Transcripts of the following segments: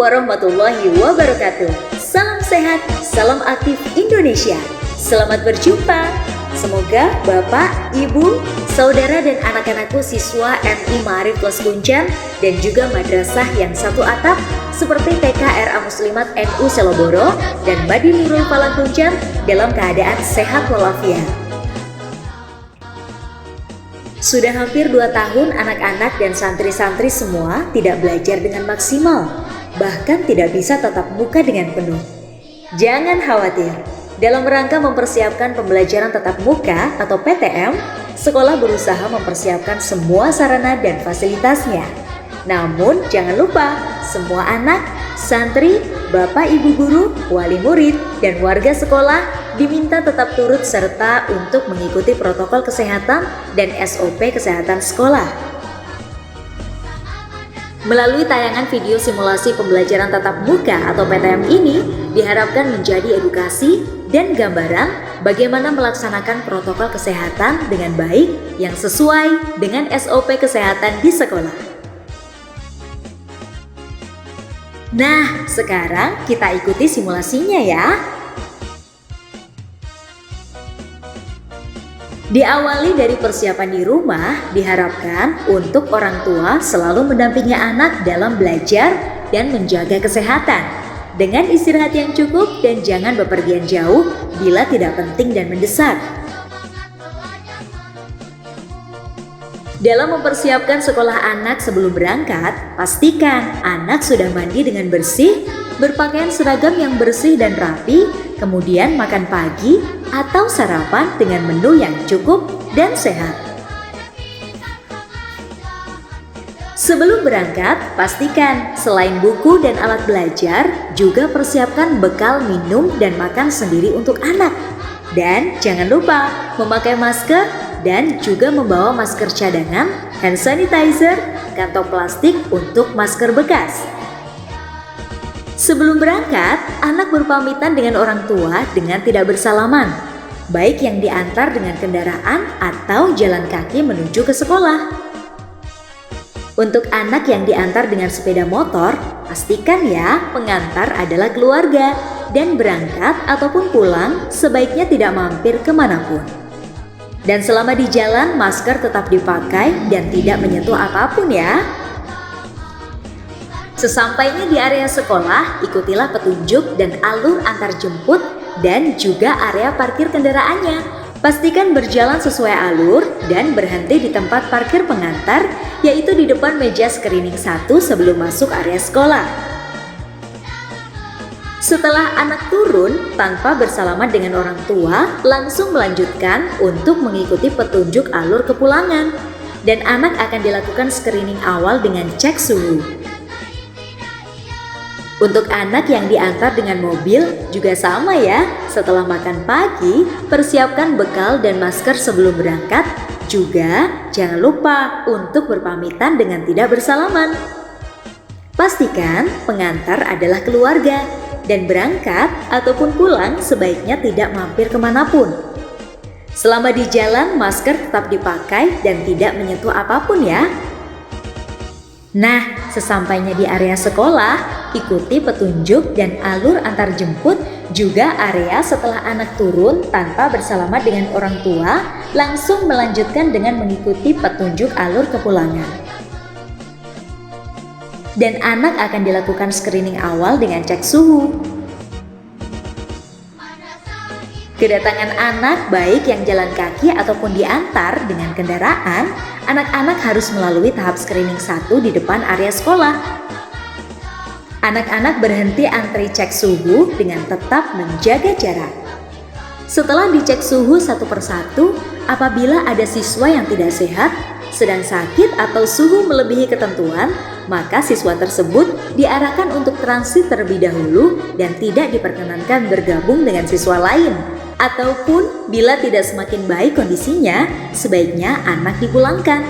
warahmatullahi wabarakatuh. Salam sehat, salam aktif Indonesia. Selamat berjumpa. Semoga Bapak, Ibu, Saudara dan anak-anakku siswa MI Ma'arif Plus Kuncen dan juga madrasah yang satu atap seperti TK RA Muslimat NU Seloboro dan Madi Nurul Falah Kuncen dalam keadaan sehat walafiat. Sudah hampir 2 tahun anak-anak dan santri-santri semua tidak belajar dengan maksimal, bahkan tidak bisa tatap muka dengan penuh. Jangan khawatir, dalam rangka mempersiapkan pembelajaran tatap muka atau PTM, sekolah berusaha mempersiapkan semua sarana dan fasilitasnya. Namun jangan lupa, semua anak, santri, bapak ibu guru, wali murid, dan warga sekolah diminta tetap turut serta untuk mengikuti protokol kesehatan dan SOP kesehatan sekolah. Melalui tayangan video simulasi pembelajaran tatap muka atau PTM ini diharapkan menjadi edukasi dan gambaran bagaimana melaksanakan protokol kesehatan dengan baik yang sesuai dengan SOP kesehatan di sekolah. Nah, sekarang kita ikuti simulasinya ya. Diawali dari persiapan di rumah, diharapkan untuk orang tua selalu mendampingi anak dalam belajar dan menjaga kesehatan dengan istirahat yang cukup dan jangan bepergian jauh bila tidak penting dan mendesak. Dalam mempersiapkan sekolah anak sebelum berangkat, pastikan anak sudah mandi dengan bersih, berpakaian seragam yang bersih dan rapi, kemudian makan pagi atau sarapan dengan menu yang cukup dan sehat. Sebelum berangkat, pastikan selain buku dan alat belajar, juga persiapkan bekal minum dan makan sendiri untuk anak. Dan jangan lupa memakai masker dan juga membawa masker cadangan, hand sanitizer, kantong plastik untuk masker bekas. Sebelum berangkat, anak berpamitan dengan orang tua dengan tidak bersalaman, baik yang diantar dengan kendaraan atau jalan kaki menuju ke sekolah. Untuk anak yang diantar dengan sepeda motor, pastikan ya pengantar adalah keluarga dan berangkat ataupun pulang sebaiknya tidak mampir kemanapun. Dan selama di jalan, masker tetap dipakai dan tidak menyentuh apapun ya. Sesampainya di area sekolah, ikutilah petunjuk dan alur antar jemput dan juga area parkir kendaraannya. Pastikan berjalan sesuai alur dan berhenti di tempat parkir pengantar, yaitu di depan meja screening 1 sebelum masuk area sekolah. Setelah anak turun tanpa bersalaman dengan orang tua, langsung melanjutkan untuk mengikuti petunjuk alur kepulangan. Dan anak akan dilakukan screening awal dengan cek suhu. Untuk anak yang diantar dengan mobil juga sama ya. Setelah makan pagi, persiapkan bekal dan masker sebelum berangkat. Juga jangan lupa untuk berpamitan dengan tidak bersalaman. Pastikan pengantar adalah keluarga. Dan berangkat ataupun pulang sebaiknya tidak mampir kemanapun. Selama di jalan, masker tetap dipakai dan tidak menyentuh apapun ya. Nah, sesampainya di area sekolah, ikuti petunjuk dan alur antar jemput, juga area setelah anak turun tanpa bersalaman dengan orang tua, langsung melanjutkan dengan mengikuti petunjuk alur kepulangan. Dan anak akan dilakukan screening awal dengan cek suhu. Kedatangan anak baik yang jalan kaki ataupun diantar dengan kendaraan, anak-anak harus melalui tahap screening 1 di depan area sekolah. Anak-anak berhenti antri cek suhu dengan tetap menjaga jarak. Setelah dicek suhu satu persatu, apabila ada siswa yang tidak sehat, sedang sakit atau suhu melebihi ketentuan, maka siswa tersebut diarahkan untuk transit terlebih dahulu dan tidak diperkenankan bergabung dengan siswa lain. Ataupun bila tidak semakin baik kondisinya, sebaiknya anak dipulangkan.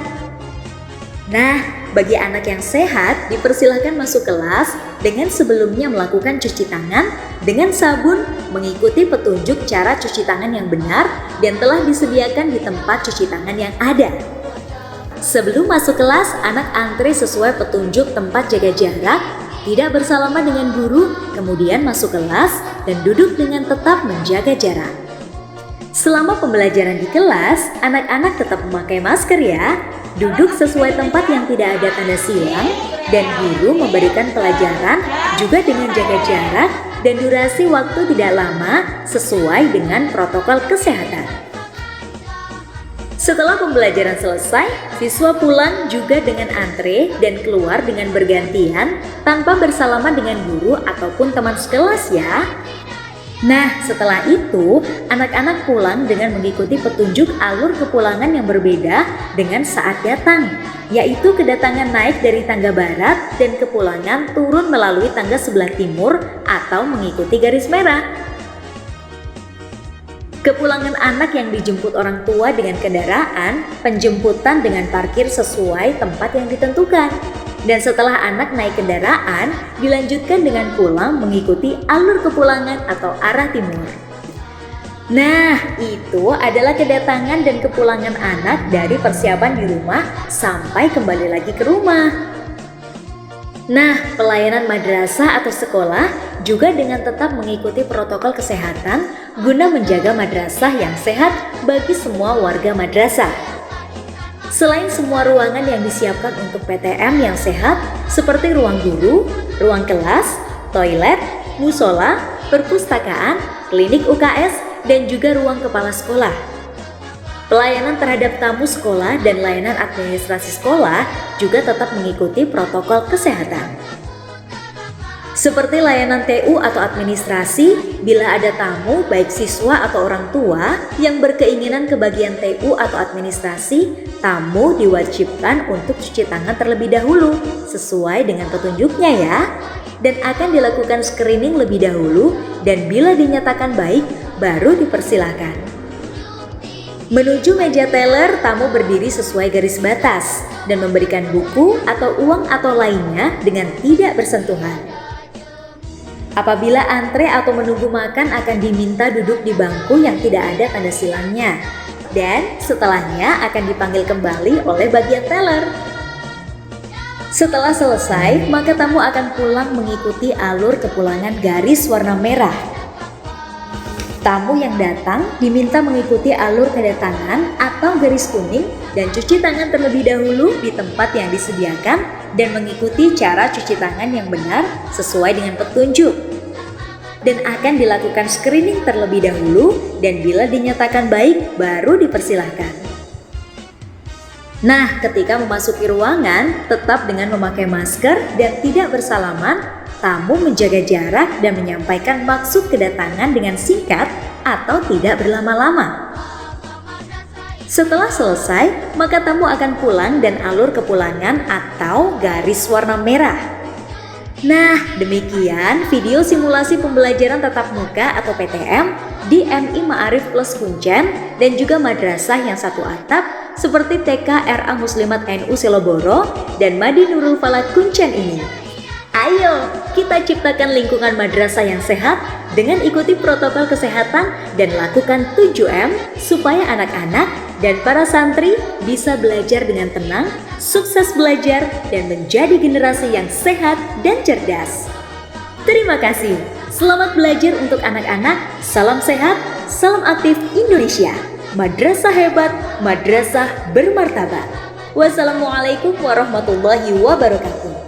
Nah, bagi anak yang sehat, dipersilahkan masuk kelas dengan sebelumnya melakukan cuci tangan dengan sabun, mengikuti petunjuk cara cuci tangan yang benar dan telah disediakan di tempat cuci tangan yang ada. Sebelum masuk kelas, anak antre sesuai petunjuk tempat jaga jarak, tidak bersalaman dengan guru, kemudian masuk kelas dan duduk dengan tetap menjaga jarak. Selama pembelajaran di kelas, anak-anak tetap memakai masker ya, duduk sesuai tempat yang tidak ada tanda silang, dan guru memberikan pelajaran juga dengan jaga jarak dan durasi waktu tidak lama sesuai dengan protokol kesehatan. Setelah pembelajaran selesai, siswa pulang juga dengan antre dan keluar dengan bergantian tanpa bersalaman dengan guru ataupun teman sekelas ya. Nah, setelah itu, anak-anak pulang dengan mengikuti petunjuk alur kepulangan yang berbeda dengan saat datang, yaitu kedatangan naik dari tangga barat dan kepulangan turun melalui tangga sebelah timur atau mengikuti garis merah. Kepulangan anak yang dijemput orang tua dengan kendaraan, penjemputan dengan parkir sesuai tempat yang ditentukan. Dan setelah anak naik kendaraan, dilanjutkan dengan pulang mengikuti alur kepulangan atau arah timur. Nah, itu adalah kedatangan dan kepulangan anak dari persiapan di rumah sampai kembali lagi ke rumah. Nah, pelayanan madrasah atau sekolah juga dengan tetap mengikuti protokol kesehatan guna menjaga madrasah yang sehat bagi semua warga madrasah. Selain semua ruangan yang disiapkan untuk PTM yang sehat seperti ruang guru, ruang kelas, toilet, musola, perpustakaan, klinik UKS, dan juga ruang kepala sekolah. Pelayanan terhadap tamu sekolah dan layanan administrasi sekolah juga tetap mengikuti protokol kesehatan. Seperti layanan TU atau administrasi, bila ada tamu baik siswa atau orang tua yang berkeinginan ke bagian TU atau administrasi, tamu diwajibkan untuk cuci tangan terlebih dahulu sesuai dengan petunjuknya ya. Dan akan dilakukan screening lebih dahulu dan bila dinyatakan baik, baru dipersilahkan. Menuju meja teller, tamu berdiri sesuai garis batas dan memberikan buku atau uang atau lainnya dengan tidak bersentuhan. Apabila antre atau menunggu makan akan diminta duduk di bangku yang tidak ada tanda silangnya. Dan setelahnya akan dipanggil kembali oleh bagian teller. Setelah selesai, maka tamu akan pulang mengikuti alur kepulangan garis warna merah. Tamu yang datang diminta mengikuti alur kedatangan atau garis kuning dan cuci tangan terlebih dahulu di tempat yang disediakan dan mengikuti cara cuci tangan yang benar sesuai dengan petunjuk. Dan akan dilakukan screening terlebih dahulu dan bila dinyatakan baik baru dipersilahkan. Nah, ketika memasuki ruangan tetap dengan memakai masker dan tidak bersalaman. Tamu menjaga jarak dan menyampaikan maksud kedatangan dengan singkat atau tidak berlama-lama. Setelah selesai, maka tamu akan pulang dan alur kepulangan atau garis warna merah. Nah, demikian video simulasi pembelajaran tatap muka atau PTM di MI Ma'arif Plus Kuncen dan juga madrasah yang satu atap seperti TK RA Muslimat NU Seloboro dan Madi Nurul Falak Kuncen ini. Ayo, kita ciptakan lingkungan madrasah yang sehat dengan ikuti protokol kesehatan dan lakukan 7M supaya anak-anak dan para santri bisa belajar dengan tenang, sukses belajar, dan menjadi generasi yang sehat dan cerdas. Terima kasih. Selamat belajar untuk anak-anak. Salam sehat, salam aktif Indonesia. Madrasah hebat, madrasah bermartabat. Wassalamualaikum warahmatullahi wabarakatuh.